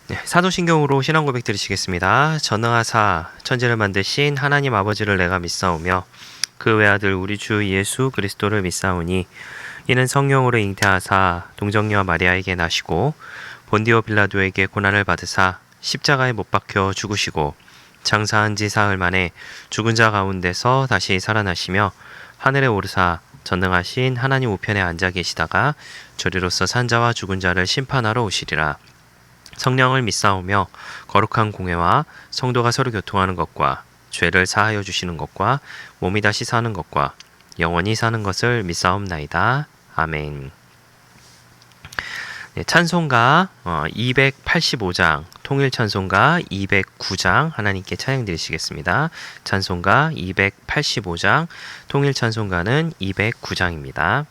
네, 사도신경으로 신앙 고백 드리시겠습니다. 전능하사 천지를 만드신 하나님 아버지를 내가 믿사오며 그 외아들 우리 주 예수 그리스도를 믿사오니 이는 성령으로 잉태하사 동정녀 마리아에게 나시고 본디오 빌라도에게 고난을 받으사 십자가에 못 박혀 죽으시고 장사한 지 사흘 만에 죽은 자 가운데서 다시 살아나시며 하늘에 오르사 전능하신 하나님 우편에 앉아 계시다가 저리로서 산자와 죽은 자를 심판하러 오시리라. 성령을 믿사오며 거룩한 공회와 성도가 서로 교통하는 것과 죄를 사하여 주시는 것과 몸이 다시 사는 것과 영원히 사는 것을 믿사옵나이다. 아멘. 네, 찬송가 285장, 통일찬송가 209장 하나님께 찬양 드리시겠습니다. 찬송가 285장, 통일찬송가는 209장입니다.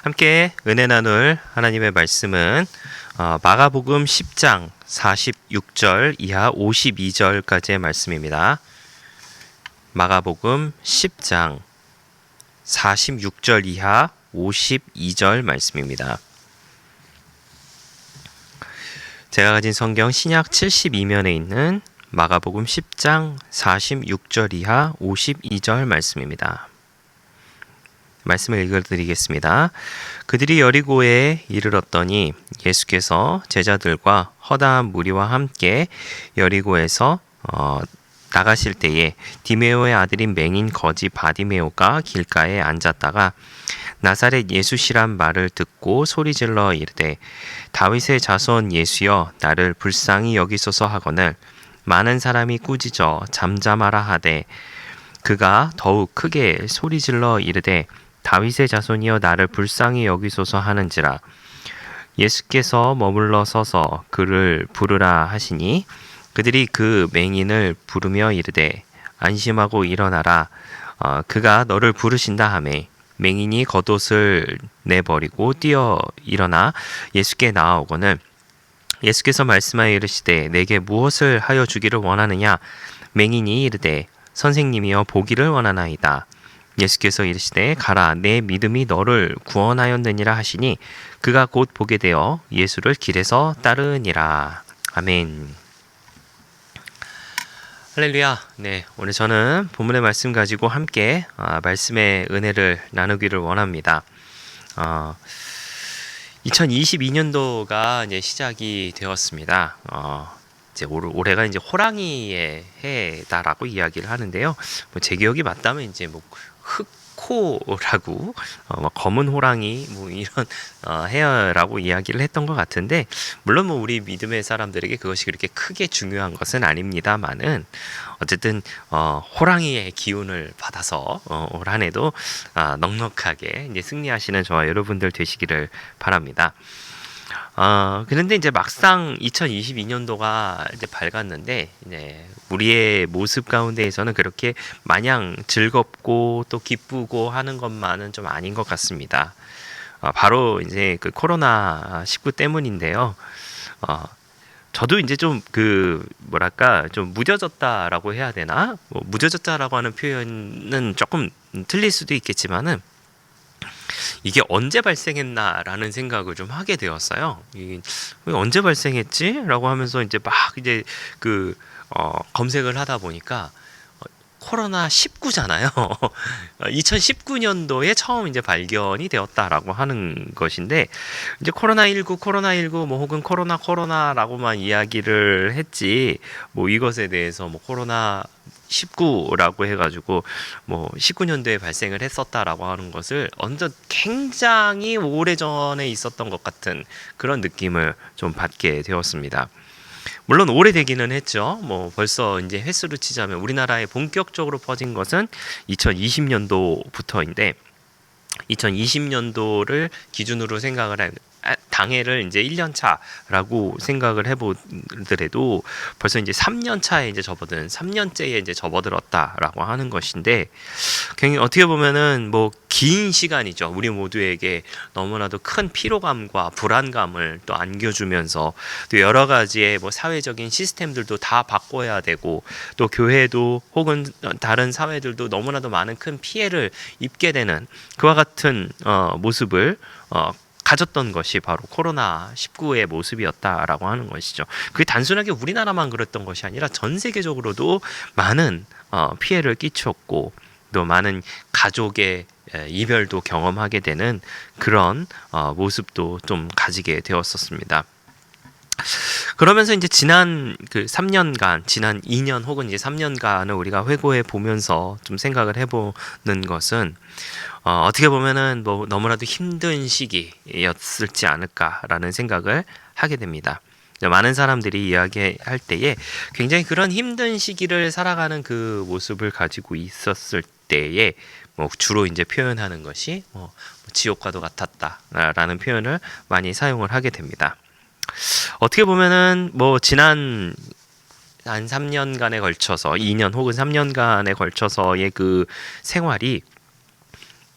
함께 은혜 나눌 하나님의 말씀은 마가복음 10장 46절 이하 52절까지의 말씀입니다. 마가복음 10장 46절 이하 52절 말씀입니다. 제가 가진 성경 신약 72면에 있는 마가복음 10장 46절 이하 52절 말씀입니다. 말씀을 읽어드리겠습니다. 그들이 여리고에 이르렀더니 예수께서 제자들과 허다한 무리와 함께 여리고에서 나가실 때에 디메오의 아들인 맹인 거지 바디메오가 길가에 앉았다가 나사렛 예수시란 말을 듣고 소리질러 이르되 다윗의 자손 예수여 나를 불쌍히 여기소서 하거늘 많은 사람이 꾸짖어 잠잠하라 하되 그가 더욱 크게 소리질러 이르되 다윗의 자손이여 나를 불쌍히 여기소서 하는지라. 예수께서 머물러 서서 그를 부르라 하시니 그들이 그 맹인을 부르며 이르되 안심하고 일어나라. 그가 너를 부르신다 하매 맹인이 겉옷을 내버리고 뛰어 일어나 예수께 나아오거늘 예수께서 말씀하여 이르시되 내게 무엇을 하여 주기를 원하느냐 맹인이 이르되 선생님이여 보기를 원하나이다. 예수께서 이르시되 가라 내 믿음이 너를 구원하였느니라 하시니 그가 곧 보게 되어 예수를 길에서 따르니라. 아멘. 할렐루야. 네, 오늘 저는 본문의 말씀 가지고 함께 말씀의 은혜를 나누기를 원합니다. 2022년도가 이제 시작이 되었습니다. 이제 올해가 이제 호랑이의 해다라고 이야기를 하는데요. 제 기억이 맞다면 이제 흑호라고 검은 호랑이 이런 해라고 이야기를 했던 것 같은데, 물론 우리 믿음의 사람들에게 그것이 그렇게 크게 중요한 것은 아닙니다만은 어쨌든 호랑이의 기운을 받아서 올 한해도 넉넉하게 이제 승리하시는 저와 여러분들 되시기를 바랍니다. 그런데 이제 막상 2022년도가 이제 밝았는데, 이제 우리의 모습 가운데에서는 그렇게 마냥 즐겁고 또 기쁘고 하는 것만은 좀 아닌 것 같습니다. 바로 이제 그 코로나19 때문인데요. 저도 이제 좀 좀 무뎌졌다라고 해야 되나? 무뎌졌다라고 하는 표현은 조금 틀릴 수도 있겠지만은, 이게 언제 발생했나라는 생각을 좀 하게 되었어요. 이게 언제 발생했지? 라고 하면서 이제 막 이제 검색을 하다 보니까 코로나 19잖아요. 2019년도에 처음 이제 발견이 되었다라고 하는 것인데, 이제 코로나19 혹은 코로나라고만 이야기를 했지, 이것에 대해서 코로나 19라고 해가지고 19년도에 발생을 했었다라고 하는 것을 언제 굉장히 오래전에 있었던 것 같은 그런 느낌을 좀 받게 되었습니다. 물론 오래되기는 했죠. 벌써 이제 횟수로 치자면 우리나라에 본격적으로 퍼진 것은 2020년도부터인데, 2020년도를 기준으로 생각을 당해를 이제 1년 차라고 생각을 해보더라도 벌써 이제 3년 차에 이제 접어든 3년째에 이제 접어들었다라고 하는 것인데, 굉장히 어떻게 보면은 긴 시간이죠. 우리 모두에게 너무나도 큰 피로감과 불안감을 또 안겨주면서, 또 여러 가지의 사회적인 시스템들도 다 바꿔야 되고, 또 교회도 혹은 다른 사회들도 너무나도 많은 큰 피해를 입게 되는 그와 같은 모습을 가졌던 것이 바로 코로나19의 모습이었다라고 하는 것이죠. 그게 단순하게 우리나라만 그랬던 것이 아니라 전 세계적으로도 많은 피해를 끼쳤고, 또 많은 가족의 이별도 경험하게 되는 그런 모습도 좀 가지게 되었었습니다. 그러면서 이제 지난 3년간, 지난 2년 혹은 이제 3년간을 우리가 회고해 보면서 좀 생각을 해보는 것은, 어떻게 보면은 너무나도 힘든 시기였을지 않을까라는 생각을 하게 됩니다. 많은 사람들이 이야기할 때에 굉장히 그런 힘든 시기를 살아가는 그 모습을 가지고 있었을 때에 주로 이제 표현하는 것이 지옥과도 같았다라는 표현을 많이 사용을 하게 됩니다. 어떻게 보면은 지난 한 3년간에 걸쳐서 2년 혹은 3년간에 걸쳐서의 그 생활이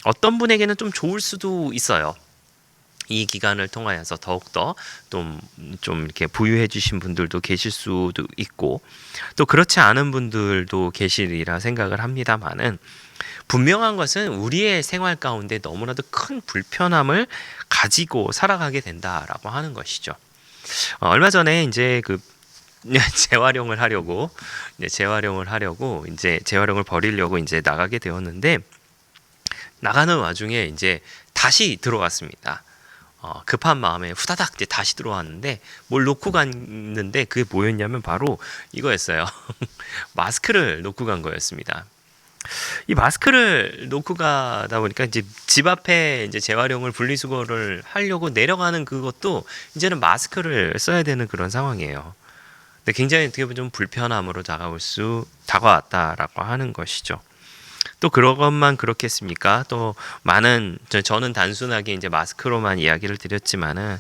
어떤 분에게는 좀 좋을 수도 있어요. 이 기간을 통하여서 더욱더 좀 이렇게 부유해 주신 분들도 계실 수도 있고, 또 그렇지 않은 분들도 계시리라 생각을 합니다만은, 분명한 것은 우리의 생활 가운데 너무나도 큰 불편함을 가지고 살아가게 된다라고 하는 것이죠. 얼마 전에 이제 재활용을 하려고 이제 재활용을 버리려고 이제 나가게 되었는데, 나가는 와중에 이제 다시 들어왔습니다. 급한 마음에 후다닥 이제 다시 들어왔는데, 뭘 놓고 갔는데 그게 뭐였냐면 바로 이거였어요. 마스크를 놓고 간 거였습니다. 이 마스크를 놓고 가다 보니까 이제 집 앞에 이제 재활용을 분리수거를 하려고 내려가는 그것도 이제는 마스크를 써야 되는 그런 상황이에요. 근데 굉장히 어떻게 보면 좀 불편함으로 다가왔다라고 하는 것이죠. 또 그런 것만 그렇겠습니까? 또 저는 단순하게 이제 마스크로만 이야기를 드렸지만은,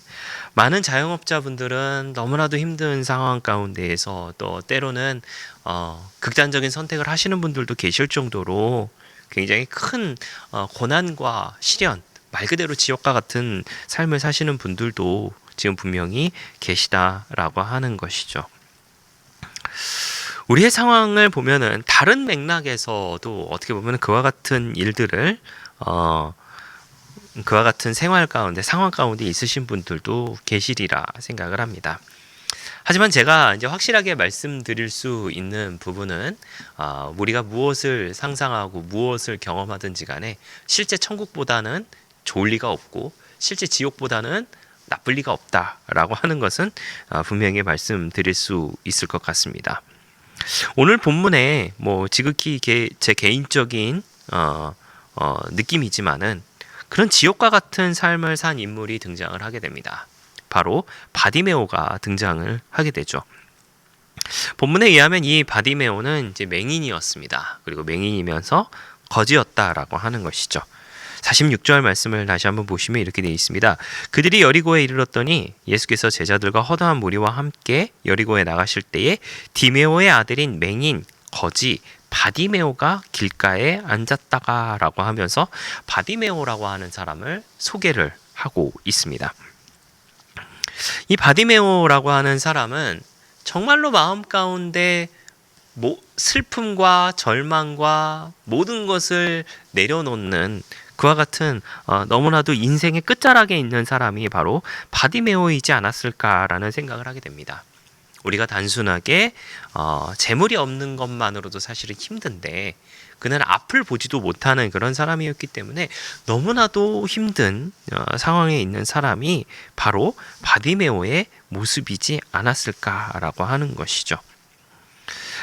많은 자영업자분들은 너무나도 힘든 상황 가운데에서 또 때로는 극단적인 선택을 하시는 분들도 계실 정도로 굉장히 큰 고난과 시련, 말 그대로 지옥과 같은 삶을 사시는 분들도 지금 분명히 계시다라고 하는 것이죠. 우리의 상황을 보면은 다른 맥락에서도 어떻게 보면 그와 같은 일들을 그와 같은 생활 가운데, 상황 가운데 있으신 분들도 계시리라 생각을 합니다. 하지만 제가 이제 확실하게 말씀드릴 수 있는 부분은 우리가 무엇을 상상하고 무엇을 경험하든지 간에 실제 천국보다는 좋을 리가 없고 실제 지옥보다는 나쁠 리가 없다라고 하는 것은 분명히 말씀드릴 수 있을 것 같습니다. 오늘 본문에 뭐 지극히 제 개인적인 느낌이지만은 그런 지옥과 같은 삶을 산 인물이 등장을 하게 됩니다. 바로 바디메오가 등장을 하게 되죠. 본문에 의하면 이 바디메오는 이제 맹인이었습니다. 그리고 맹인이면서 거지였다라고 하는 것이죠. 46절 말씀을 다시 한번 보시면 이렇게 되어 있습니다. 그들이 여리고에 이르렀더니 예수께서 제자들과 허다한 무리와 함께 여리고에 나가실 때에 디메오의 아들인 맹인 거지 바디메오가 길가에 앉았다가라고 하면서 바디메오라고 하는 사람을 소개를 하고 있습니다. 이 바디메오라고 하는 사람은 정말로 마음 가운데 슬픔과 절망과 모든 것을 내려놓는 그와 같은 너무나도 인생의 끝자락에 있는 사람이 바로 바디메오이지 않았을까라는 생각을 하게 됩니다. 우리가 단순하게 재물이 없는 것만으로도 사실은 힘든데 그는 앞을 보지도 못하는 그런 사람이었기 때문에 너무나도 힘든 상황에 있는 사람이 바로 바디메오의 모습이지 않았을까라고 하는 것이죠.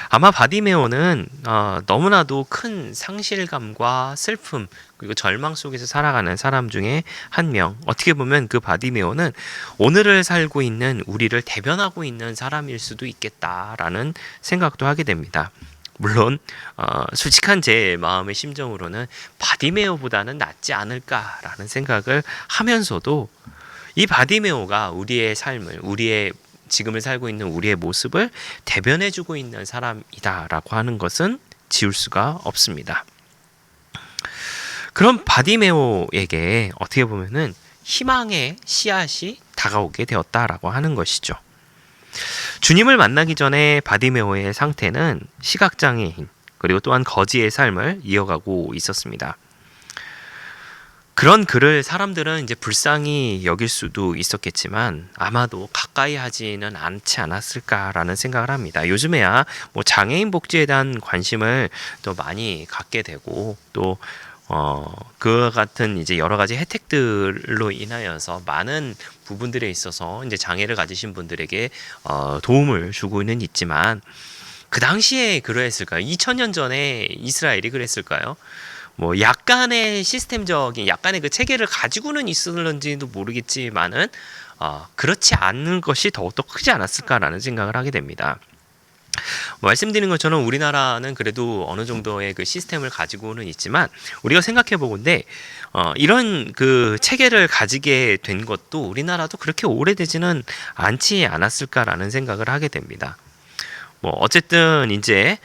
아마 바디메오는 너무나도 큰 상실감과 슬픔 그리고 절망 속에서 살아가는 사람 중에 한 명. 어떻게 보면 그 바디메오는 오늘을 살고 있는 우리를 대변하고 있는 사람일 수도 있겠다라는 생각도 하게 됩니다. 물론 솔직한 제 마음의 심정으로는 바디메오보다는 낫지 않을까라는 생각을 하면서도 이 바디메오가 우리의 삶을 우리의 지금을 살고 있는 우리의 모습을 대변해주고 있는 사람이다라고 하는 것은 지울 수가 없습니다. 그런 바디메오에게 어떻게 보면은 희망의 씨앗이 다가오게 되었다라고 하는 것이죠. 주님을 만나기 전에 바디메오의 상태는 시각장애인 그리고 또한 거지의 삶을 이어가고 있었습니다. 그런 그를 사람들은 이제 불쌍히 여길 수도 있었겠지만 아마도 가까이 하지는 않지 않았을까라는 생각을 합니다. 요즘에야 뭐 장애인 복지에 대한 관심을 또 많이 갖게 되고 또 그와 같은 이제 여러 가지 혜택들로 인하여서 많은 부분들에 있어서 이제 장애를 가지신 분들에게 도움을 주고는 있지만 그 당시에 그랬을까요? 2000년 전에 이스라엘이 그랬을까요? 뭐 약간의 시스템적인 약간의 그 체계를 가지고는 있었는지도 모르겠지만은 그렇지 않는 것이 더욱더 크지 않았을까라는 생각을 하게 됩니다. 말씀드린 것처럼 우리나라는 그래도 어느 정도의 그 시스템을 가지고는 있지만 우리가 생각해 보건대 이런 그 체계를 가지게 된 것도 우리나라도 그렇게 오래되지는 않지 않았을까라는 생각을 하게 됩니다. 뭐 어쨌든 이제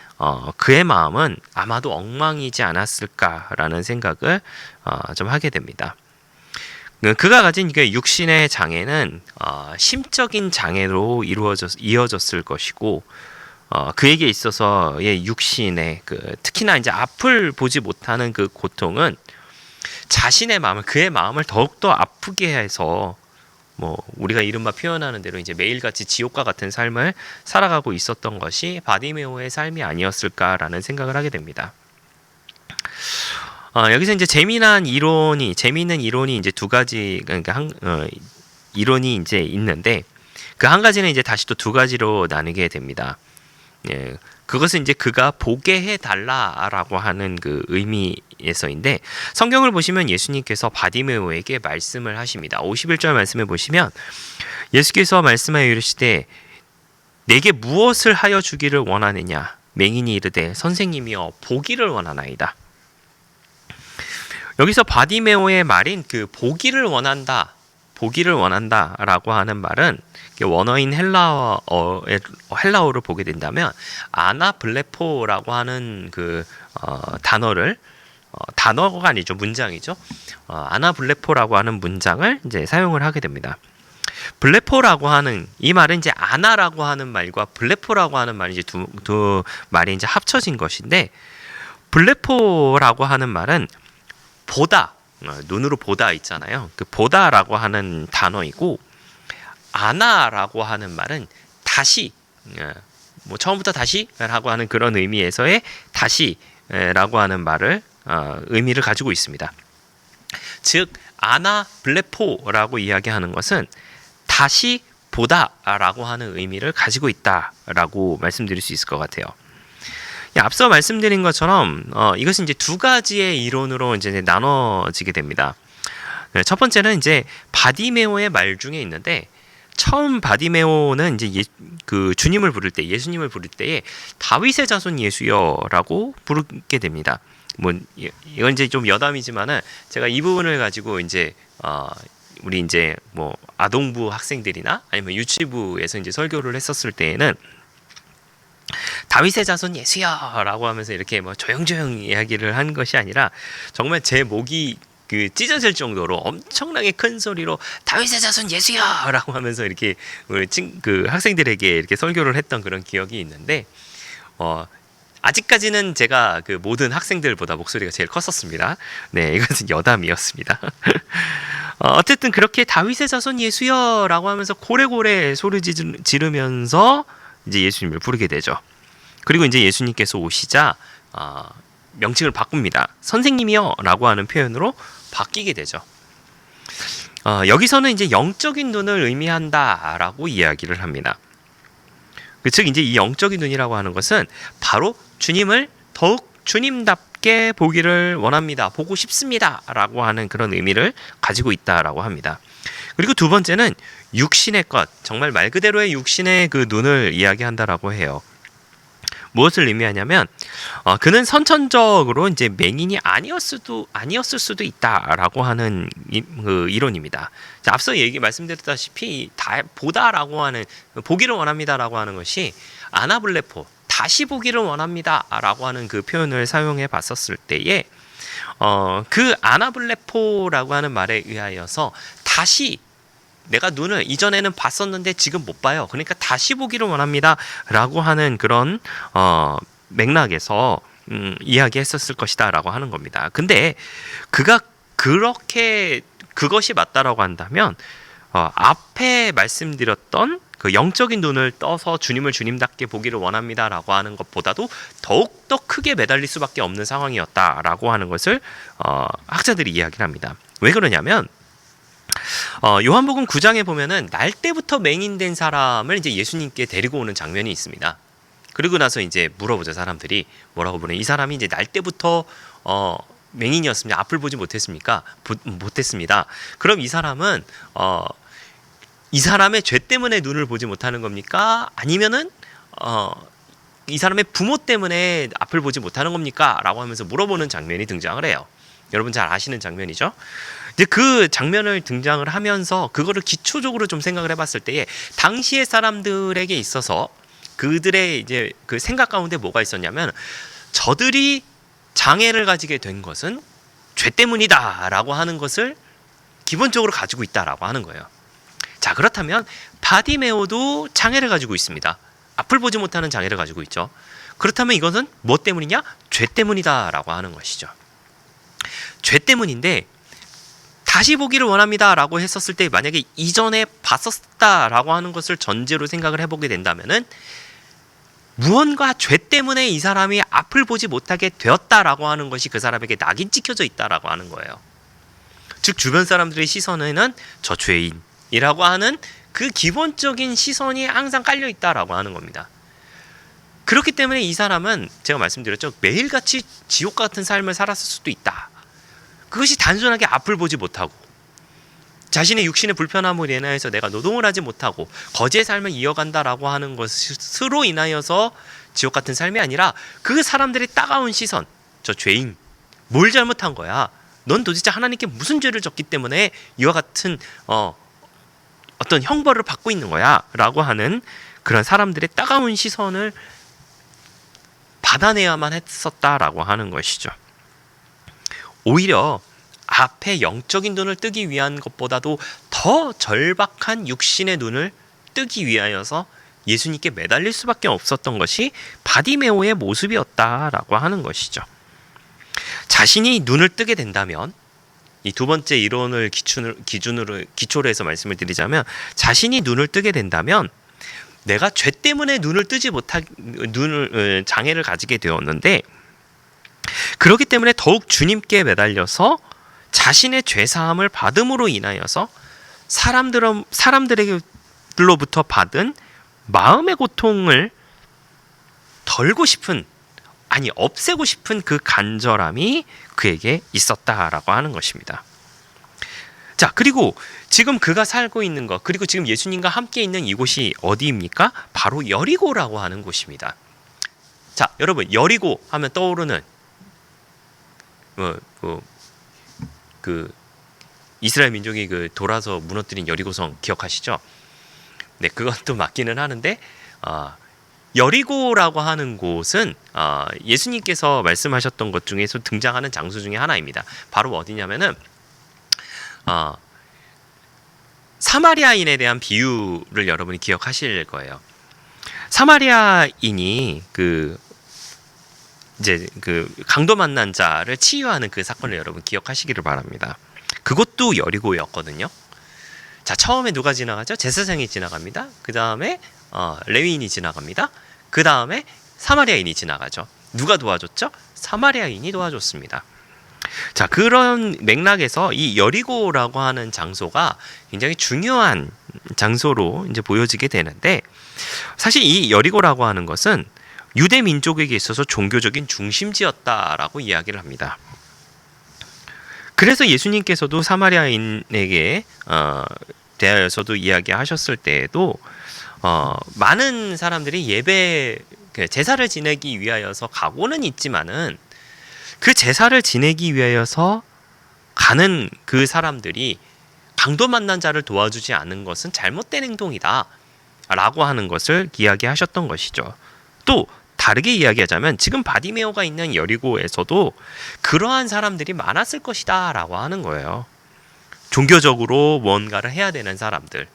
그의 마음은 아마도 엉망이지 않았을까라는 생각을 좀 하게 됩니다. 그가 가진 그 육신의 장애는 심적인 장애로 이어졌을 것이고 그에게 있어서의 육신의 특히나 이제 앞을 보지 못하는 그 고통은 자신의 마음을 그의 마음을 더욱더 아프게 해서 뭐 우리가 이른바 표현하는 대로 이제 매일같이 지옥과 같은 삶을 살아가고 있었던 것이 바디메오의 삶이 아니었을까라는 생각을 하게 됩니다. 여기서 이제 재미있는 이론이 이제 두 가지 그러니까 이론이 이제 있는데 그 한 가지는 이제 다시 또 두 가지로 나누게 됩니다. 예, 그것은 이제 그가 보게 해달라라고 하는 그 의미에서인데 성경을 보시면 예수님께서 바디메오에게 말씀을 하십니다. 51절 말씀을 보시면 예수께서 말씀하여 이르시되 내게 무엇을 하여 주기를 원하느냐 맹인이 이르되 선생님이여 보기를 원하나이다. 여기서 바디메오의 말인 그 보기를 원한다라고 하는 말은 원어인 헬라어를 보게 된다면 아나블레포라고 하는 그 단어를 단어가 아니죠. 문장이죠. 아나블레포라고 하는 문장을 이제 사용을 하게 됩니다. 블레포라고 하는 이 말은 이제 아나라고 하는 말과 블레포라고 하는 말이 이제 두 말이 이제 합쳐진 것인데, 블레포라고 하는 말은 보다, 눈으로 보다 있잖아요. 그 보다라고 하는 단어이고, 아나라고 하는 말은 다시, 뭐 처음부터 다시라고 하는 그런 의미에서의 다시라고 하는 말을 의미를 가지고 있습니다. 즉 아나 블레포라고 이야기하는 것은 다시 보다라고 하는 의미를 가지고 있다라고 말씀드릴 수 있을 것 같아요. 앞서 말씀드린 것처럼 이것은 이제 두 가지의 이론으로 이제 나눠지게 됩니다. 첫 번째는 이제 바디메오의 말 중에 있는데, 처음 바디메오는 이제 그 주님을 부를 때, 예수님을 부를 때에 다윗의 자손 예수여라고 부르게 됩니다. 뭐 이건 이제 좀 여담이지만은 제가 이 부분을 가지고 이제 우리 이제 뭐 아동부 학생들이나 아니면 유치부에서 이제 설교를 했었을 때에는 다윗의 자손 예수야라고 하면서 이렇게 뭐 조용조용 이야기를 한 것이 아니라 정말 제 목이 그 찢어질 정도로 엄청나게 큰 소리로 다윗의 자손 예수야라고 하면서 이렇게 그 학생들에게 이렇게 설교를 했던 그런 기억이 있는데, 아직까지는 제가 그 모든 학생들보다 목소리가 제일 컸었습니다. 네, 이것은 여담이었습니다. 어쨌든 그렇게 다윗의 자손 예수여라고 하면서 고래고래 소리 지르면서 이제 예수님을 부르게 되죠. 그리고 이제 예수님께서 오시자 명칭을 바꿉니다. 선생님이여라고 하는 표현으로 바뀌게 되죠. 여기서는 이제 영적인 눈을 의미한다라고 이야기를 합니다. 즉 이제 이 영적인 눈이라고 하는 것은 바로 주님을 더욱 주님답게 보기를 원합니다. 보고 싶습니다라고 하는 그런 의미를 가지고 있다라고 합니다. 그리고 두 번째는 육신의 것, 정말 말 그대로의 육신의 그 눈을 이야기한다라고 해요. 무엇을 의미하냐면 그는 선천적으로 이제 맹인이 아니었을 수도 있다라고 하는 그 이론입니다. 자, 앞서 말씀드렸다시피 보다라고 하는, 보기를 원합니다라고 하는 것이 아나블레포, 다시 보기를 원합니다라고 하는 그 표현을 사용해 봤었을 때에 그 아나블레포라고 하는 말에 의하여서 다시 내가 눈을 이전에는 봤었는데 지금 못 봐요. 그러니까 다시 보기를 원합니다. 라고 하는 그런 맥락에서 이야기했었을 것이다 라고 하는 겁니다. 근데 그가 그렇게 그것이 맞다라고 한다면 앞에 말씀드렸던 그 영적인 눈을 떠서 주님을 주님답게 보기를 원합니다라고 하는 것보다도 더욱더 크게 매달릴 수밖에 없는 상황이었다라고 하는 것을 학자들이 이야기를 합니다. 왜 그러냐면 요한복음 9장에 보면은 날 때부터 맹인된 사람을 이제 예수님께 데리고 오는 장면이 있습니다. 그리고 나서 이제 물어보죠. 사람들이 뭐라고 보내? 이 사람이 이제 날 때부터 맹인이었습니다. 앞을 보지 못했습니까? 못했습니다. 그럼 이 사람은 이 사람의 죄 때문에 눈을 보지 못하는 겁니까? 아니면은 이 사람의 부모 때문에 앞을 보지 못하는 겁니까? 라고 하면서 물어보는 장면이 등장을 해요. 여러분 잘 아시는 장면이죠. 이제 그 장면을 등장을 하면서 그거를 기초적으로 좀 생각을 해봤을 때에 당시의 사람들에게 있어서 그들의 이제 그 생각 가운데 뭐가 있었냐면, 저들이 장애를 가지게 된 것은 죄 때문이다라고 하는 것을 기본적으로 가지고 있다라고 하는 거예요. 자, 그렇다면 바디메오도 장애를 가지고 있습니다. 앞을 보지 못하는 장애를 가지고 있죠. 그렇다면 이것은 뭐 때문이냐? 죄 때문이다라고 하는 것이죠. 죄 때문인데 다시 보기를 원합니다라고 했었을 때, 만약에 이전에 봤었다라고 하는 것을 전제로 생각을 해보게 된다면은 무언가 죄 때문에 이 사람이 앞을 보지 못하게 되었다라고 하는 것이 그 사람에게 낙인 찍혀져 있다라고 하는 거예요. 즉 주변 사람들의 시선에는 저 죄인이라고 하는 그 기본적인 시선이 항상 깔려 있다라고 하는 겁니다. 그렇기 때문에 이 사람은 제가 말씀드렸죠. 매일같이 지옥 같은 삶을 살았을 수도 있다. 그것이 단순하게 앞을 보지 못하고 자신의 육신의 불편함으로 인하여서 내가 노동을 하지 못하고 거지의 삶을 이어간다라고 하는 것으로 인하여서 지옥 같은 삶이 아니라, 그 사람들의 따가운 시선, 저 죄인, 뭘 잘못한 거야? 넌 도대체 하나님께 무슨 죄를 졌기 때문에 이와 같은 어떤 형벌을 받고 있는 거야? 라고 하는 그런 사람들의 따가운 시선을 받아내야만 했었다라고 하는 것이죠. 오히려 앞에 영적인 눈을 뜨기 위한 것보다도 더 절박한 육신의 눈을 뜨기 위하여서 예수님께 매달릴 수밖에 없었던 것이 바디메오의 모습이었다라고 하는 것이죠. 자신이 눈을 뜨게 된다면, 이 두 번째 이론을 기초로 해서 말씀을 드리자면, 자신이 눈을 뜨게 된다면 내가 죄 때문에 눈을 뜨지 못한 장애를 가지게 되었는데, 그렇기 때문에 더욱 주님께 매달려서 자신의 죄 사함을 받음으로 인하여서 사람들로부터 받은 마음의 고통을 덜고 싶은, 없애고 싶은 그 간절함이 그에게 있었다라고 하는 것입니다. 자, 그리고 지금 그가 살고 있는 것, 그리고 지금 예수님과 함께 있는 이곳이 어디입니까? 바로 여리고라고 하는 곳입니다. 자, 여러분, 여리고 하면 떠오르는 그 이스라엘 민족이 그 돌아서 무너뜨린 여리고성 기억하시죠? 네, 그것도 맞기는 하는데, 여리고라고 하는 곳은 예수님께서 말씀하셨던 것 중에서 등장하는 장소 중에 하나입니다. 바로 어디냐면은 사마리아인에 대한 비유를 여러분이 기억하실 거예요. 사마리아인이 그 강도 만난 자를 치유하는 그 사건을 여러분 기억하시기를 바랍니다. 그것도 여리고였거든요. 자, 처음에 누가 지나가죠? 제사장이 지나갑니다. 그 다음에 레위인이 지나갑니다. 그 다음에 사마리아인이 지나가죠. 누가 도와줬죠? 사마리아인이 도와줬습니다. 자, 그런 맥락에서 이 여리고라고 하는 장소가 굉장히 중요한 장소로 이제 보여지게 되는데, 사실 이 여리고라고 하는 것은 유대 민족에게 있어서 종교적인 중심지였다라고 이야기를 합니다. 그래서 예수님께서도 사마리아인에게 대하여서도 이야기하셨을 때에도 많은 사람들이 제사를 지내기 위하여서 가고는 있지만은, 그 제사를 지내기 위하여서 가는 그 사람들이 강도 만난 자를 도와주지 않은 것은 잘못된 행동이다 라고 하는 것을 이야기하셨던 것이죠. 또 다르게 이야기하자면 지금 바디메오가 있는 여리고에서도 그러한 사람들이 많았을 것이다 라고 하는 거예요. 종교적으로 뭔가를 해야 되는 사람들,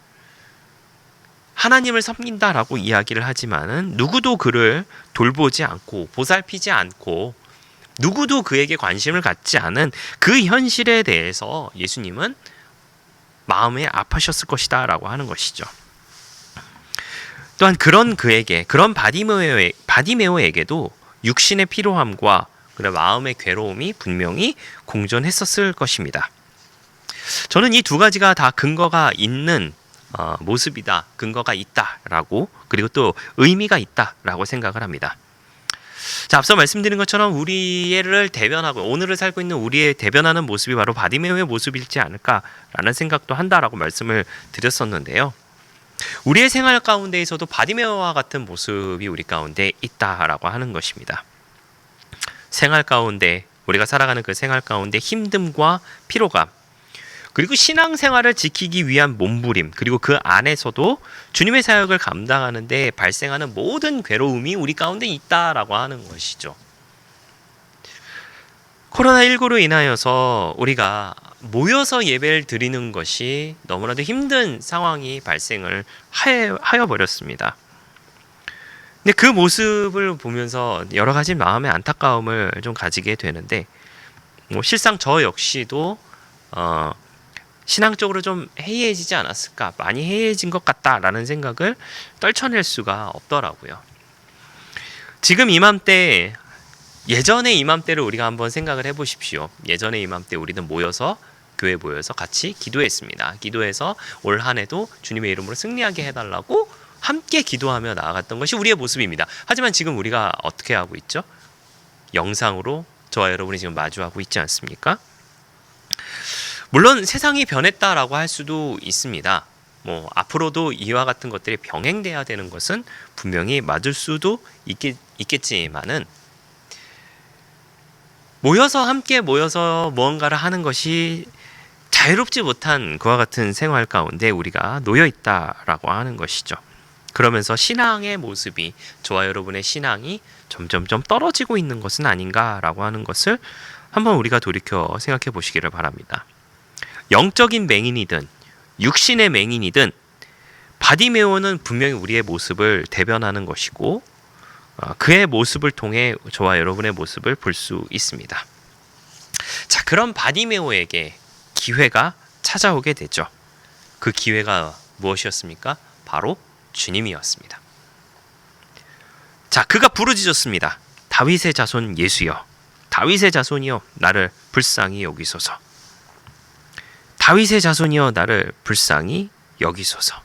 하나님을 섬긴다라고 이야기를 하지만은 누구도 그를 돌보지 않고 보살피지 않고 누구도 그에게 관심을 갖지 않은 그 현실에 대해서 예수님은 마음에 아파셨을 것이다 라고 하는 것이죠. 또한 그런 바디메오에게도 육신의 피로함과 마음의 괴로움이 분명히 공존했었을 것입니다. 저는 이 두 가지가 다 근거가 있는 모습이다, 근거가 있다라고, 그리고 또 의미가 있다라고 생각을 합니다. 자, 앞서 말씀드린 것처럼 우리를 대변하고 오늘을 살고 있는 우리의 대변하는 모습이 바로 바디메오의 모습이지 않을까라는 생각도 한다라고 말씀을 드렸었는데요. 우리의 생활 가운데에서도 바디메오와 같은 모습이 우리 가운데 있다라고 하는 것입니다. 생활 가운데, 우리가 살아가는 그 생활 가운데 힘듦과 피로감, 그리고 신앙생활을 지키기 위한 몸부림, 그리고 그 안에서도 주님의 사역을 감당하는 데 발생하는 모든 괴로움이 우리 가운데 있다라고 하는 것이죠. 코로나19로 인하여서 우리가 모여서 예배를 드리는 것이 너무나도 힘든 상황이 발생을 하여 버렸습니다. 근데 그 모습을 보면서 여러 가지 마음의 안타까움을 좀 가지게 되는데, 실상 저 역시도 신앙적으로 좀 해이해지지 않았을까, 많이 해이해진 것 같다라는 생각을 떨쳐낼 수가 없더라고요. 지금 이맘때, 예전의 이맘때를 우리가 한번 생각을 해보십시오. 예전의 이맘때 우리는 교회에 모여서 같이 기도했습니다. 기도해서 올 한 해도 주님의 이름으로 승리하게 해달라고 함께 기도하며 나아갔던 것이 우리의 모습입니다. 하지만 지금 우리가 어떻게 하고 있죠? 영상으로 저와 여러분이 지금 마주하고 있지 않습니까? 물론 세상이 변했다라고 할 수도 있습니다. 앞으로도 이와 같은 것들이 병행돼야 되는 것은 분명히 맞을 수도 있겠지만은, 함께 모여서 무언가를 하는 것이 자유롭지 못한 그와 같은 생활 가운데 우리가 놓여 있다라고 하는 것이죠. 그러면서 신앙의 모습이, 저와 여러분의 신앙이 점점점 떨어지고 있는 것은 아닌가라고 하는 것을 한번 우리가 돌이켜 생각해 보시기를 바랍니다. 영적인 맹인이든 육신의 맹인이든 바디메오는 분명히 우리의 모습을 대변하는 것이고 그의 모습을 통해 저와 여러분의 모습을 볼 수 있습니다. 자, 그런 바디메오에게 기회가 찾아오게 되죠. 그 기회가 무엇이었습니까? 바로 주님이었습니다. 자, 그가 부르짖었습니다. 다윗의 자손 예수여, 다윗의 자손이여 나를 불쌍히 여기소서. 다윗의 자손이여 나를 불쌍히 여기소서.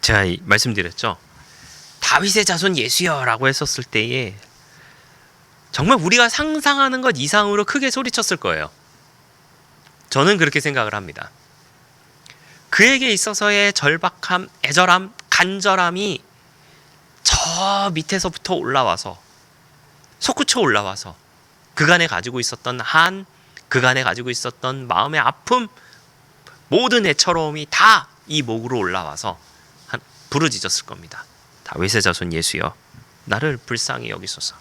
제가 말씀드렸죠. 다윗의 자손 예수여 라고 했었을 때에 정말 우리가 상상하는 것 이상으로 크게 소리쳤을 거예요. 저는 그렇게 생각을 합니다. 그에게 있어서의 절박함, 애절함, 간절함이 저 밑에서부터 올라와서 솟구쳐 올라와서 그간에 가지고 있었던 그간에 가지고 있었던 마음의 아픔, 모든 애처로움이 다 이 목으로 올라와서 부르짖었을 겁니다. 다윗의 자손 예수여 나를 불쌍히 여기소서.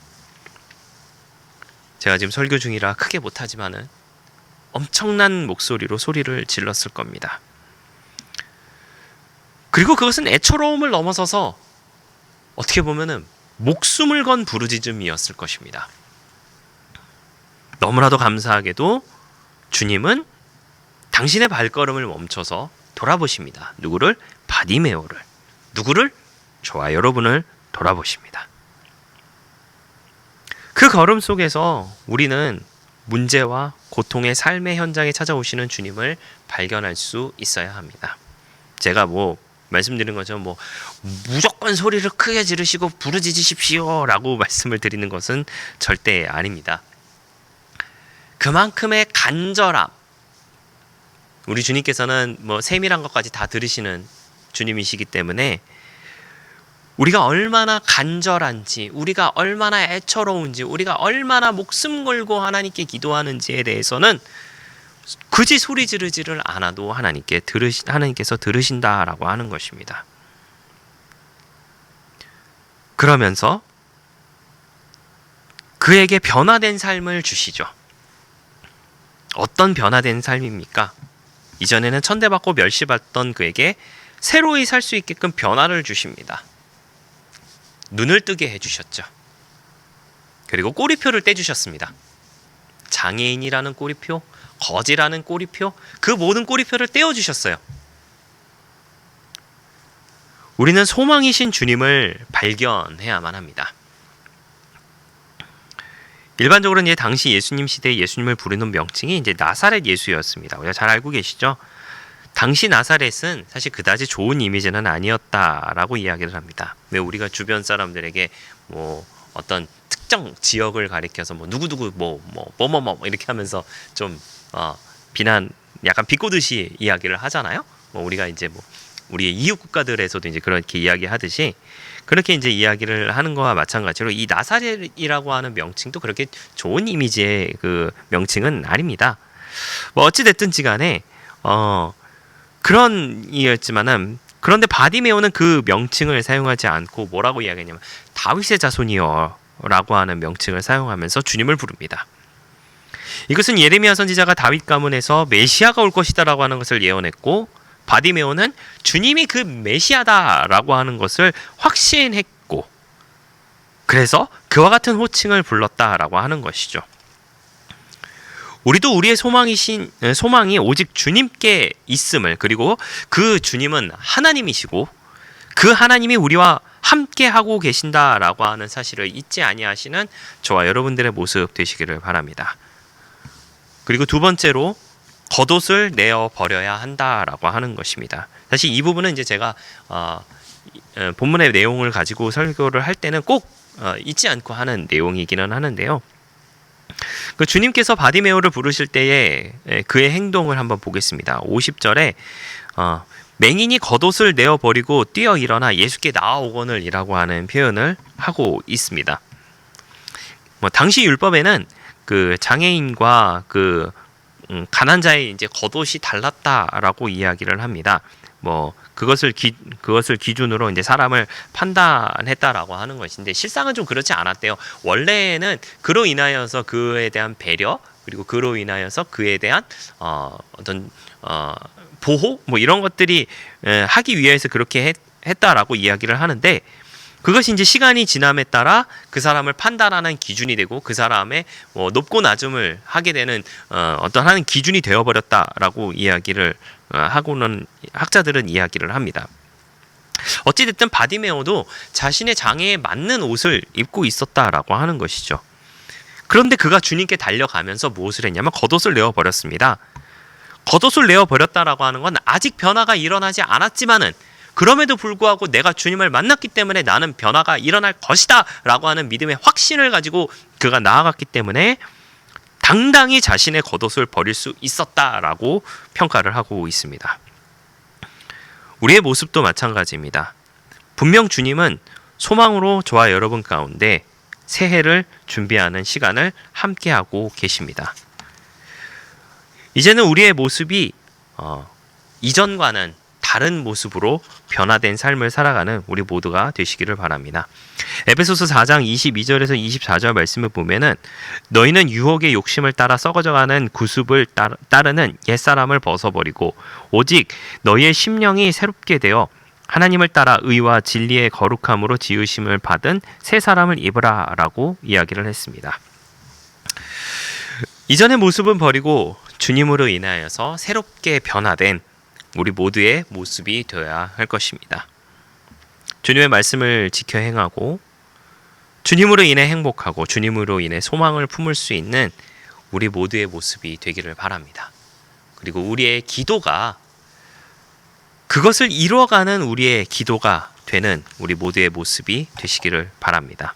제가 지금 설교 중이라 크게 못하지만은 엄청난 목소리로 소리를 질렀을 겁니다. 그리고 그것은 애처로움을 넘어서서 어떻게 보면은 목숨을 건 부르짖음이었을 것입니다. 너무나도 감사하게도 주님은 당신의 발걸음을 멈춰서 돌아보십니다. 누구를? 바디메오를. 누구를? 저와 여러분을 돌아보십니다. 그 걸음 속에서 우리는 문제와 고통의 삶의 현장에 찾아오시는 주님을 발견할 수 있어야 합니다. 제가 말씀드린 것처럼 무조건 소리를 크게 지르시고 부르짖으십시오 라고 말씀을 드리는 것은 절대 아닙니다. 그만큼의 간절함, 우리 주님께서는 세밀한 것까지 다 들으시는 주님이시기 때문에 우리가 얼마나 간절한지, 우리가 얼마나 애처로운지, 우리가 얼마나 목숨 걸고 하나님께 기도하는지에 대해서는 굳이 소리 지르지를 않아도 하나님께서 들으신다라고 하는 것입니다. 그러면서 그에게 변화된 삶을 주시죠. 어떤 변화된 삶입니까? 이전에는 천대받고 멸시받던 그에게 새로이 살 수 있게끔 변화를 주십니다. 눈을 뜨게 해주셨죠. 그리고 꼬리표를 떼주셨습니다. 장애인이라는 꼬리표, 거지라는 꼬리표, 그 모든 꼬리표를 떼어주셨어요. 우리는 소망이신 주님을 발견해야만 합니다. 일반적으로 이제 당시 예수님 시대에 예수님을 부르는 명칭이 이제 나사렛 예수였습니다. 우리가 잘 알고 계시죠? 당시 나사렛은 사실 그다지 좋은 이미지는 아니었다라고 이야기를 합니다. 왜 우리가 주변 사람들에게 어떤 특정 지역을 가리켜서 누구누구 이렇게 하면서 좀 비난, 약간 비꼬듯이 이야기를 하잖아요. 우리가 이제 우리의 이웃 국가들에서도 이제 그렇게 이야기하듯이 그렇게 이제 이야기를 하는 거와 마찬가지로 이 나사렛이라고 하는 명칭도 그렇게 좋은 이미지의 그 명칭은 아닙니다. 어찌 됐든지 간에 그런 이였지만은, 그런데 바디메오는 그 명칭을 사용하지 않고 뭐라고 이야기했냐면 다윗의 자손이여 라고 하는 명칭을 사용하면서 주님을 부릅니다. 이것은 예레미야 선지자가 다윗 가문에서 메시아가 올 것이다 라고 하는 것을 예언했고, 바디메오는 주님이 그 메시아다라고 하는 것을 확신했고, 그래서 그와 같은 호칭을 불렀다라고 하는 것이죠. 우리도 우리의 소망이 오직 주님께 있음을, 그리고 그 주님은 하나님이시고 그 하나님이 우리와 함께 하고 계신다라고 하는 사실을 잊지 아니하시는 저와 여러분들의 모습 되시기를 바랍니다. 그리고 두 번째로 겉옷을 내어 버려야 한다라고 하는 것입니다. 사실 이 부분은 이제 제가 본문의 내용을 가지고 설교를 할 때는 꼭 잊지 않고 하는 내용이기는 하는데요. 그 주님께서 바디메오를 부르실 때에 그의 행동을 한번 보겠습니다. 50절에 맹인이 겉옷을 내어 버리고 뛰어 일어나 예수께 나아오거늘 이라고 하는 표현을 하고 있습니다. 당시 율법에는 그 장애인과 그 가난 자의 이제 겉옷이 달랐다라고 이야기를 합니다. 그것을 기준으로 이제 사람을 판단했다라고 하는 것인데, 실상은 좀 그렇지 않았대요. 원래는 그로 인하여서 그에 대한 배려, 그리고 그로 인하여서 그에 대한 어떤 보호 이런 것들이 하기 위해서 그렇게 했다라고 이야기를 하는데, 그것이 이제 시간이 지남에 따라 그 사람을 판단하는 기준이 되고 그 사람의 높고 낮음을 하게 되는 어떤 하는 기준이 되어버렸다라고 이야기를 하고는 학자들은 이야기를 합니다. 어찌됐든 바디메오도 자신의 장애에 맞는 옷을 입고 있었다라고 하는 것이죠. 그런데 그가 주님께 달려가면서 무엇을 했냐면 겉옷을 내어버렸습니다. 겉옷을 내어버렸다라고 하는 건 아직 변화가 일어나지 않았지만은, 그럼에도 불구하고 내가 주님을 만났기 때문에 나는 변화가 일어날 것이다 라고 하는 믿음의 확신을 가지고 그가 나아갔기 때문에 당당히 자신의 겉옷을 버릴 수 있었다라고 평가를 하고 있습니다. 우리의 모습도 마찬가지입니다. 분명 주님은 소망으로 저와 여러분 가운데 새해를 준비하는 시간을 함께하고 계십니다. 이제는 우리의 모습이 이전과는 다른 모습으로 변화된 삶을 살아가는 우리 모두가 되시기를 바랍니다. 에베소서 4장 22절에서 24절 말씀을 보면은, 너희는 유혹의 욕심을 따라 썩어져가는 구습을 따르는 옛사람을 벗어버리고 오직 너희의 심령이 새롭게 되어 하나님을 따라 의와 진리의 거룩함으로 지으심을 받은 새 사람을 입으라 라고 이야기를 했습니다. 이전의 모습은 버리고 주님으로 인하여서 새롭게 변화된 우리 모두의 모습이 되어야 할 것입니다. 주님의 말씀을 지켜 행하고 주님으로 인해 행복하고 주님으로 인해 소망을 품을 수 있는 우리 모두의 모습이 되기를 바랍니다. 그리고 우리의 기도가 그것을 이루어가는 우리의 기도가 되는 우리 모두의 모습이 되시기를 바랍니다.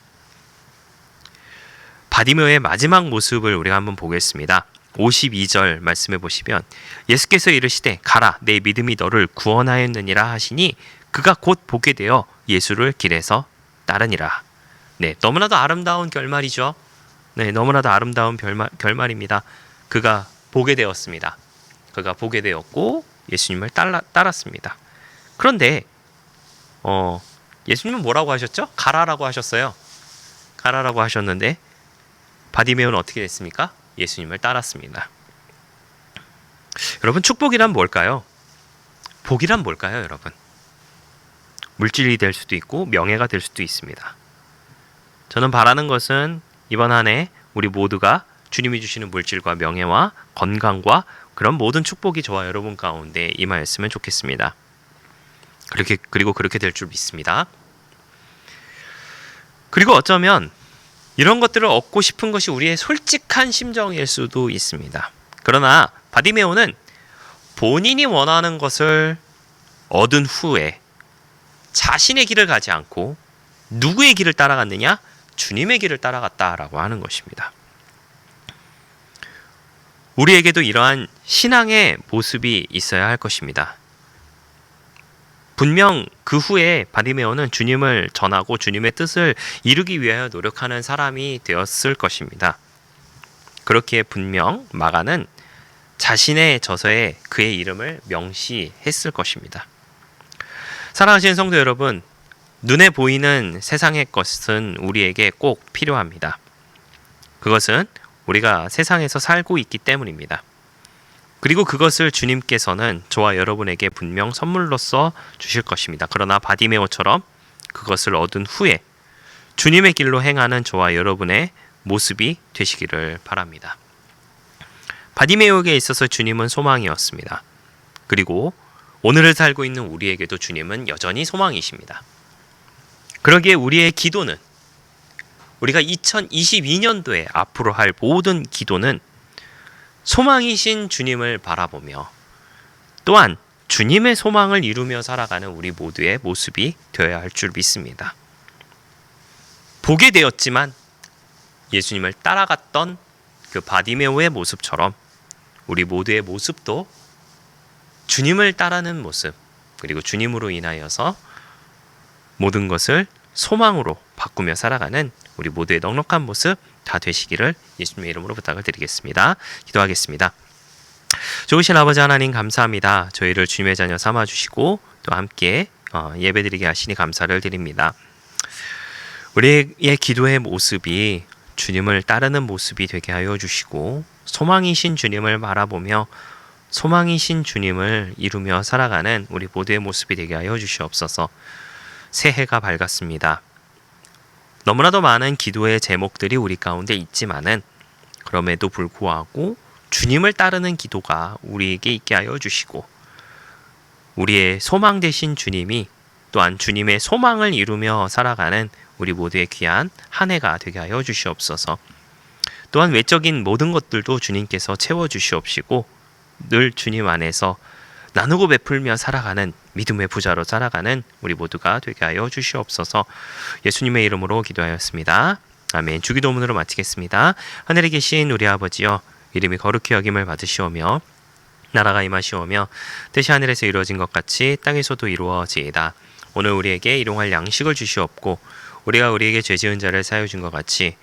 바디메오의 마지막 모습을 우리가 한번 보겠습니다. 52절 말씀해 보시면, 예수께서 이르시되 가라 내 믿음이 너를 구원하였느니라 하시니 그가 곧 보게 되어 예수를 길에서 따르니라. 네, 너무나도 아름다운 결말이죠. 네, 너무나도 아름다운 결말입니다. 그가 보게 되었습니다. 그가 보게 되었고 예수님을 따랐습니다. 그런데 예수님은 뭐라고 하셨죠? 가라라고 하셨어요. 가라라고 하셨는데 바디메오는 어떻게 됐습니까? 예수님을 따랐습니다. 여러분, 축복이란 뭘까요? 복이란 뭘까요, 여러분? 물질이 될 수도 있고 명예가 될 수도 있습니다. 저는 바라는 것은 이번 한 해 우리 모두가 주님이 주시는 물질과 명예와 건강과 그런 모든 축복이 저와 여러분 가운데 임하였으면 좋겠습니다. 그리고 그렇게 될 줄 믿습니다. 그리고 어쩌면 이런 것들을 얻고 싶은 것이 우리의 솔직한 심정일 수도 있습니다. 그러나 바디메오는 본인이 원하는 것을 얻은 후에 자신의 길을 가지 않고 누구의 길을 따라갔느냐? 주님의 길을 따라갔다라고 하는 것입니다. 우리에게도 이러한 신앙의 모습이 있어야 할 것입니다. 분명 그 후에 바디메오는 주님을 전하고 주님의 뜻을 이루기 위하여 노력하는 사람이 되었을 것입니다. 그렇기에 분명 마가는 자신의 저서에 그의 이름을 명시했을 것입니다. 사랑하시는 성도 여러분, 눈에 보이는 세상의 것은 우리에게 꼭 필요합니다. 그것은 우리가 세상에서 살고 있기 때문입니다. 그리고 그것을 주님께서는 저와 여러분에게 분명 선물로서 주실 것입니다. 그러나 바디메오처럼 그것을 얻은 후에 주님의 길로 행하는 저와 여러분의 모습이 되시기를 바랍니다. 바디메오에게 있어서 주님은 소망이었습니다. 그리고 오늘을 살고 있는 우리에게도 주님은 여전히 소망이십니다. 그러기에 우리의 기도는, 우리가 2022년도에 앞으로 할 모든 기도는 소망이신 주님을 바라보며 또한 주님의 소망을 이루며 살아가는 우리 모두의 모습이 되어야 할 줄 믿습니다. 보게 되었지만 예수님을 따라갔던 그 바디메오의 모습처럼 우리 모두의 모습도 주님을 따르는 모습, 그리고 주님으로 인하여서 모든 것을 소망으로 바꾸며 살아가는 우리 모두의 넉넉한 모습 다 되시기를 예수님의 이름으로 부탁을 드리겠습니다. 기도하겠습니다. 좋으신 아버지 하나님 감사합니다. 저희를 주님의 자녀 삼아주시고 또 함께 예배드리게 하시니 감사를 드립니다. 우리의 기도의 모습이 주님을 따르는 모습이 되게 하여 주시고 소망이신 주님을 바라보며 소망이신 주님을 이루며 살아가는 우리 모두의 모습이 되게 하여 주시옵소서. 새해가 밝았습니다. 너무나도 많은 기도의 제목들이 우리 가운데 있지만은 그럼에도 불구하고 주님을 따르는 기도가 우리에게 있게 하여 주시고 우리의 소망 되신 주님이 또한 주님의 소망을 이루며 살아가는 우리 모두의 귀한 한 해가 되게 하여 주시옵소서. 또한 외적인 모든 것들도 주님께서 채워주시옵시고 늘 주님 안에서 나누고 베풀며 살아가는 믿음의 부자로 살아가는 우리 모두가 되게 하여 주시옵소서. 예수님의 이름으로 기도하였습니다. 아멘. 주기도문으로 마치겠습니다. 하늘에 계신 우리 아버지여, 이름이 거룩히 여김을 받으시오며 나라가 임하시오며 뜻이 하늘에서 이루어진 것 같이 땅에서도 이루어지이다. 오늘 우리에게 일용할 양식을 주시옵고 우리가 우리에게 죄 지은 자를 사하여 준 것 같이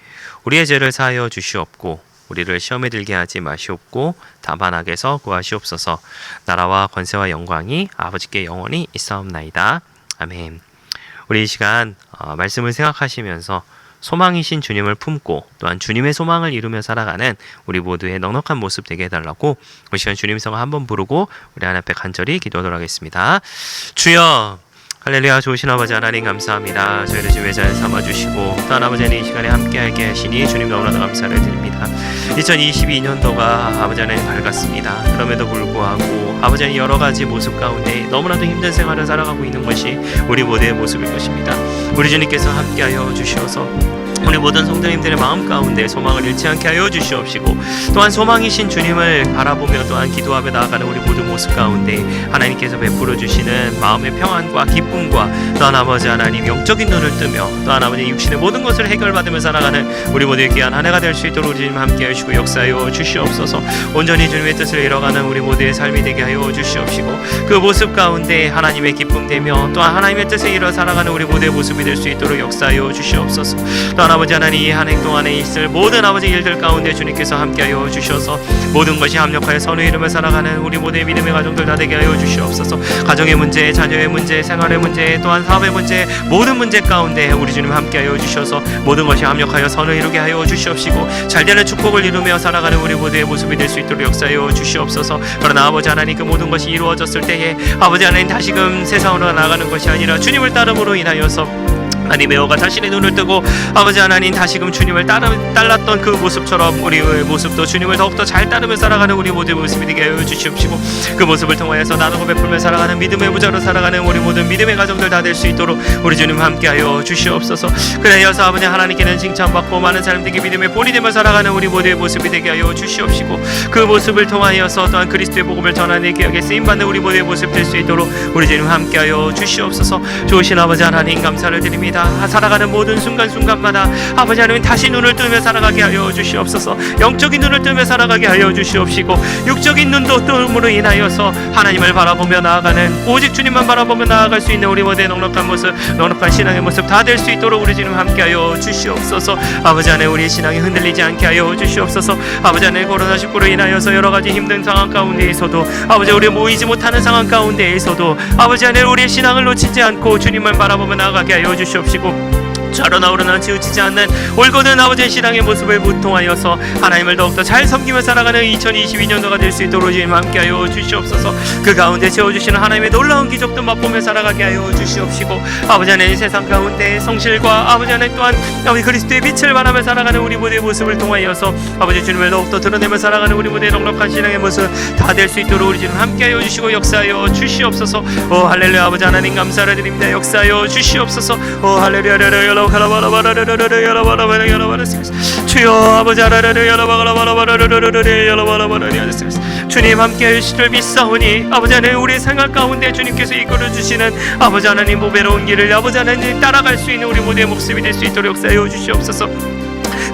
우리의 죄를 사하여 주시옵고 우리를 시험에 들게 하지 마시옵고 다만 악에서 구하시옵소서. 나라와 권세와 영광이 아버지께 영원히 있사옵나이다. 아멘. 우리 이 시간 말씀을 생각하시면서 소망이신 주님을 품고 또한 주님의 소망을 이루며 살아가는 우리 모두의 넉넉한 모습 되게 해달라고 이 시간 주님 성을 한번 부르고 우리 하나님 앞에 간절히 기도하도록 하겠습니다. 주여, 할렐루야. 좋으신 아버지 하나님 감사합니다. 저희를 주의 자녀 삼아주시고 또한 아버지 하나님 이 시간에 함께하게 하시니 주님 너무나도 감사를 드립니다. 2022년도가 아버지 하나님 밝았습니다. 그럼에도 불구하고 아버지 하나님 여러 가지 모습 가운데 너무나도 힘든 생활을 살아가고 있는 것이 우리 모두의 모습일 것입니다. 우리 주님께서 함께하여 주시어서 우리 모든 성도님들의 마음 가운데 소망을 잃지 않게 하여 주시옵시고 또한 소망이신 주님을 바라보며 또한 기도하며 나아가는 우리 모든 모습 가운데 하나님께서 베풀어 주시는 마음의 평안과 기쁨과 또한 아버지 하나님 영적인 눈을 뜨며 또한 아버지 육신의 모든 것을 해결받으며 살아가는 우리 모두의 귀한 한 해가 될 수 있도록 우리 주님 함께 하시고 역사하여 주시옵소서. 온전히 주님의 뜻을 이뤄가는 우리 모두의 삶이 되게 하여 주시옵시고 그 모습 가운데 하나님의 기쁨 되며 또한 하나님의 뜻을 이뤄 살아가는 우리 모두의 모습이 될 수 있도록 역사하여 주시옵소서. 또한 아버지 하나님 이 한 해 동안에 있을 모든 아버지 일들 가운데 주님께서 함께하여 주셔서 모든 것이 합력하여 선을 이루며 살아가는 우리 모두의 믿음의 가정들 다 되게 하여 주시옵소서. 가정의 문제, 자녀의 문제, 생활의 문제, 또한 사업의 문제, 모든 문제 가운데 우리 주님 함께하여 주셔서 모든 것이 합력하여 선을 이루게 하여 주시옵시고 잘되는 축복을 이루며 살아가는 우리 모두의 모습이 될 수 있도록 역사하여 주시옵소서. 그러나 아버지 하나님 그 모든 것이 이루어졌을 때에 아버지 하나님 다시금 세상으로 나가는 것이 아니라 주님을 따름으로 인하여서 하나님의 어가 자신의 눈을 뜨고 아버지 하나님 다시금 주님을 따랐던 그 모습처럼 우리의 모습도 주님을 더욱더 잘 따르며 살아가는 우리 모두의 모습이 되게 하여 주시옵시고 그 모습을 통하여서 나누고 베풀며 살아가는 믿음의 부자로 살아가는 우리 모든 믿음의 가정들 다 될 수 있도록 우리 주님 함께하여 주시옵소서. 그래서 아버지 하나님께는 칭찬받고 많은 사람들에게 믿음의 본이 되며 살아가는 우리 모두의 모습이 되게 하여 주시옵시고 그 모습을 통하여서 또한 그리스도의 복음을 전하는 기억에 쓰임받는 우리 모두의 모습 될 수 있도록 우리 주님 함께하여 주시옵소서. 좋으신 아버지 하나님 감사를 드립니다. 살아가는 모든 순간순간마다 아버지 하나님 다시 눈을 뜨며 살아가게 하여 주시옵소서. 영적인 눈을 뜨며 살아가게 하여 주시옵시고 육적인 눈도 뜸으로 인하여서 하나님을 바라보며 나아가는 오직 주님만 바라보며 나아갈 수 있는 우리 모두의 넉넉한 모습, 넉넉한 신앙의 모습 다 될 수 있도록 우리 주님 함께하여 주시옵소서. 아버지 하나님 우리의 신앙이 흔들리지 않게 하여 주시옵소서. 아버지 하나님 코로나19로 인하여서 여러 가지 힘든 상황 가운데에서도 아버지 우리 모이지 못하는 상황 가운데에서도 아버지 하나님 우리의 신앙을 놓치지 않고 주님만 바라보며 나아가게 하여 주시옵시고 좌로나 우로나 치우치지 않는 올곧은 아버지의 신앙의 모습을 통하여서 하나님을 더욱더 잘 섬기며 살아가는 2022년도가 될 수 있도록 주님 함께하여 주시옵소서. 그 가운데 채워주시는 하나님의 놀라운 기적도 맛보며 살아가게 하여 주시옵시고 아버지 하나님 세상 가운데 성실과 아버지 하나님 또한 아버지 그리스도의 빛을 바라며 살아가는 우리 모두의 모습을 통하여서 아버지 주님을 더욱더 드러내며 살아가는 우리 모두의 넉넉한 신앙의 모습 다 될 수 있도록 우리 주님 함께하여 주시고 역사하여 주시옵소서. 오 할렐루야. 아버지 하나님 감사를 드립니다. 역사하여 주시옵소서. 오 할렐루야. 주여 아버지 주님 함께 하시를 믿사오니 아버지 하나님 우리 생활 가운데 주님께서 이끌어 주시는 아버지 하나님 보배로운 길을 아버지 하나님 따라갈 수 있는 우리 모두의 목숨이 될 수 있도록 역사하여 주시옵소서.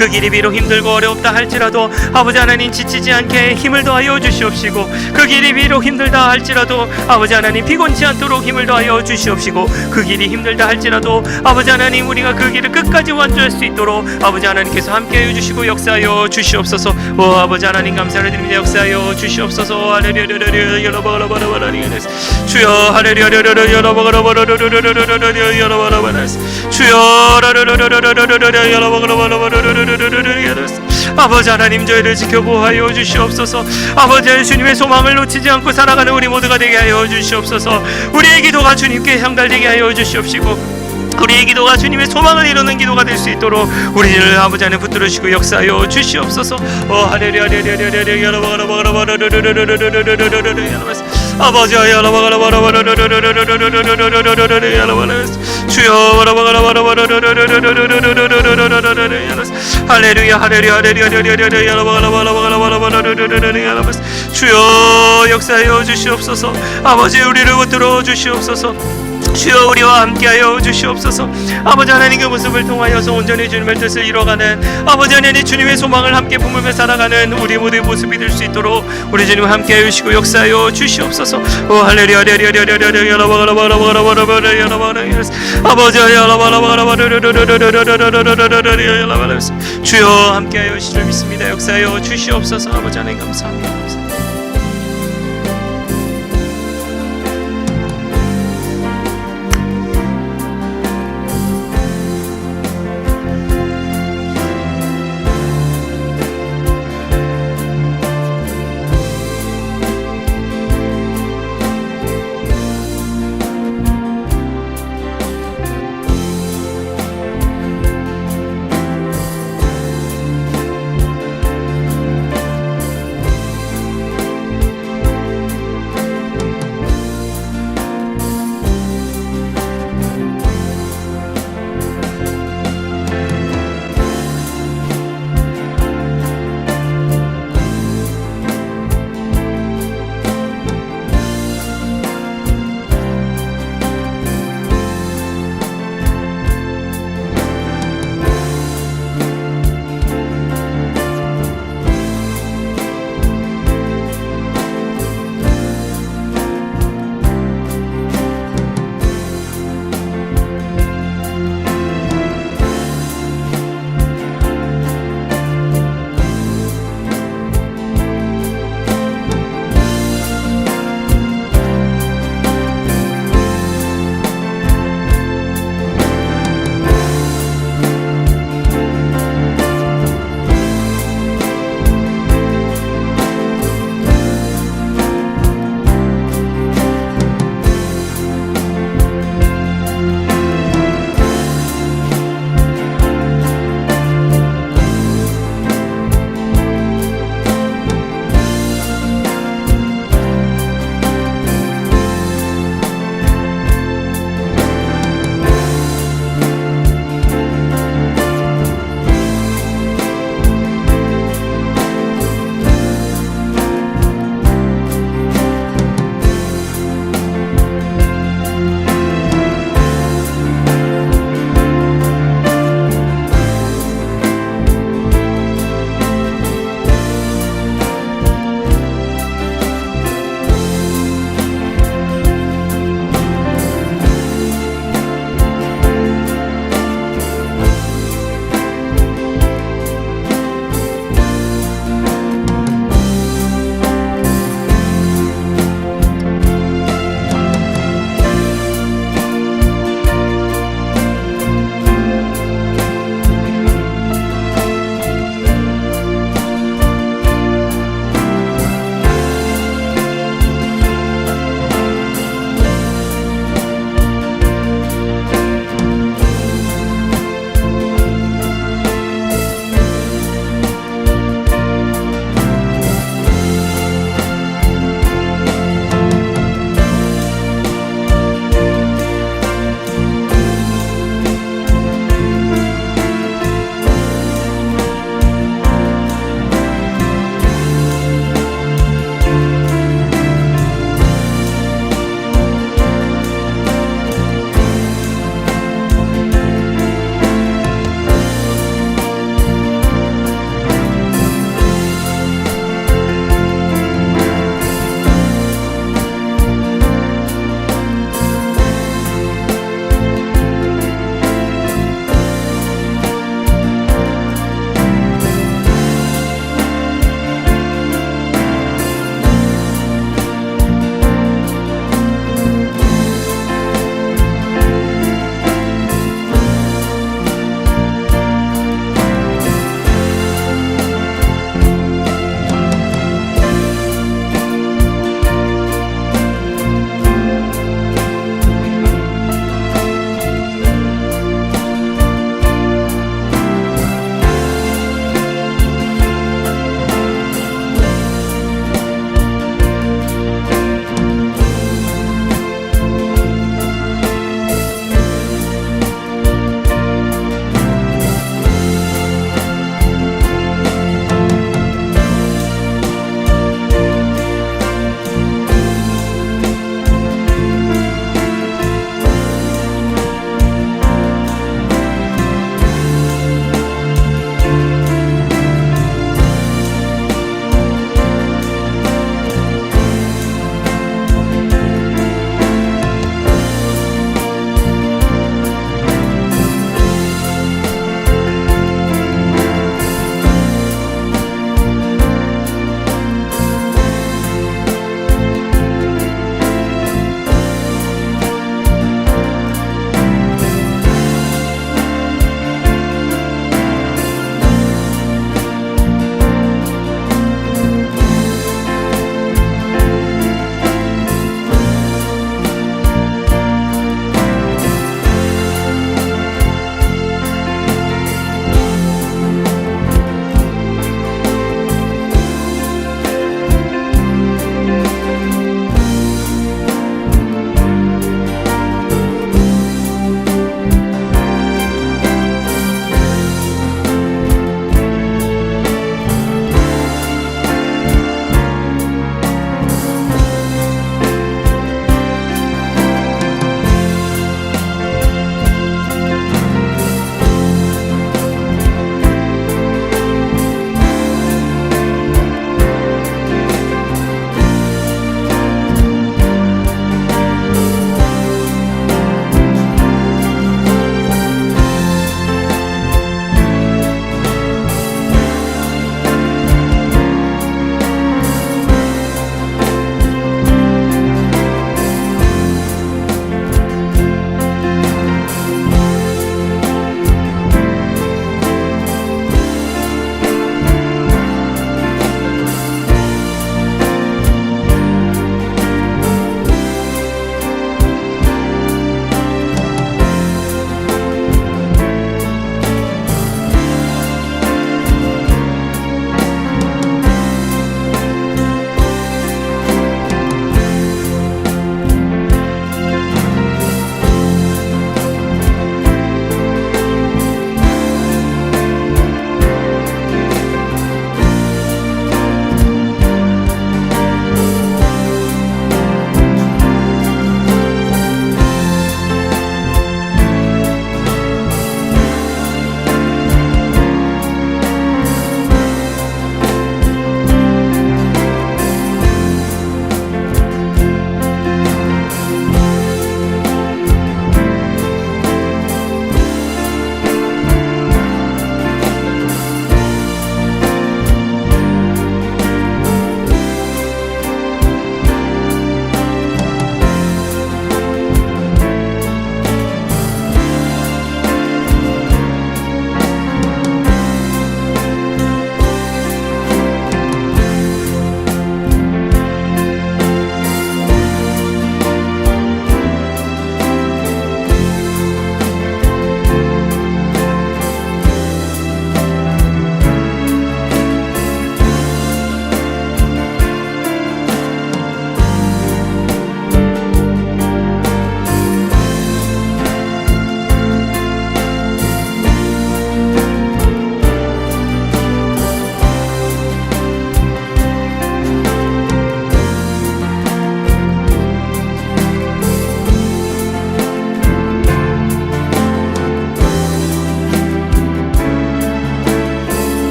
그 길이 비록 힘들고 어렵다 할지라도 아버지 하나님 지치지 않게 힘을 더하여 주시옵시고 그 길이 비록 힘들다 할지라도 아버지 하나님 피곤치 않도록 힘을 더하여 주시옵시고 그 길이 힘들다 할지라도 아버지 하나님 우리가 그 길을 끝까지 완주할 수 있도록 아버지 하나님께서 함께하여 주시고 역사하여 주시옵소서. 아버지 하나님 감사를 드립니다. 역사하여 주시옵소서. 할렐루야 여러바라바라바라바라 주여 할렐루야 여러바라바라바라바라바라 여러바라바라 주여 아버지 하나님 저희를 지켜보하여 주시옵소서. 아버지 주님의 소망을 놓치지 않고 살아가는 우리 모두가 되게 하여 주시옵소서. 우리의 기도가 주님께 향달되게 하여 주시옵시고 우리의 기도가 주님의 소망을 이루는 기도가 될 수 있도록 우리를 아버지 하나님 붙들으시고 역사하여 주시옵소서. 할렐루야 아버지 주여 할렐루야 주여 역사하여 주시옵소서. 아버지 우리를 붙들어 주시옵소서. 주여 우리와 함께하여 주시옵소서. 아버지 하나님 그 모습을 통하여서 온전히 주님의 뜻을 이뤄가는 아버지 하나님 주님의 소망을 함께 품으며 살아가는 우리 모두의 모습이 될 수 있도록 우리 주님과 함께하여 주시고 역사하여 주시옵소서. 할렐루야 아버지 주여 함께하여 주시를 믿습니다. 역사하여 주시옵소서. 아버지 하나님 감사합니다.